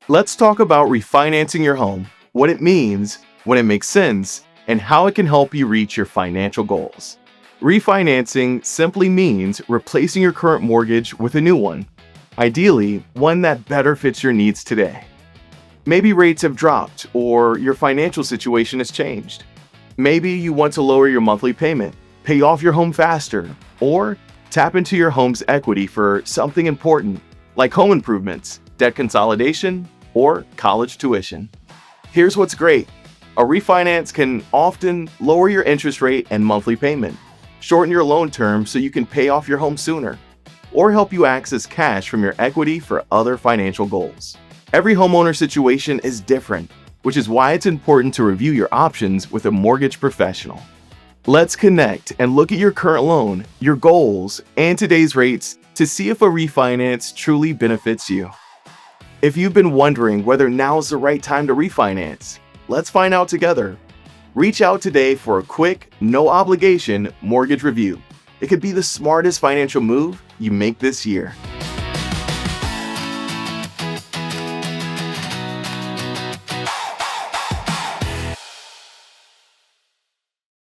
Let's talk about refinancing your home, what it means, when it makes sense, and how it can help you reach your financial goals. Refinancing simply means replacing your current mortgage with a new one, ideally, one that better fits your needs today. Maybe rates have dropped or your financial situation has changed. Maybe you want to lower your monthly payment, pay off your home faster, or tap into your home's equity for something important like home improvements, debt consolidation, or college tuition. Here's what's great. A refinance can often lower your interest rate and monthly payment, shorten your loan term so you can pay off your home sooner, or help you access cash from your equity for other financial goals. Every homeowner situation is different, which is why it's important to review your options with a mortgage professional. Let's connect and look at your current loan, your goals, and today's rates to see if a refinance truly benefits you. If you've been wondering whether now's the right time to refinance, let's find out together. Reach out today for a quick, no-obligation mortgage review. It could be the smartest financial move you make this year.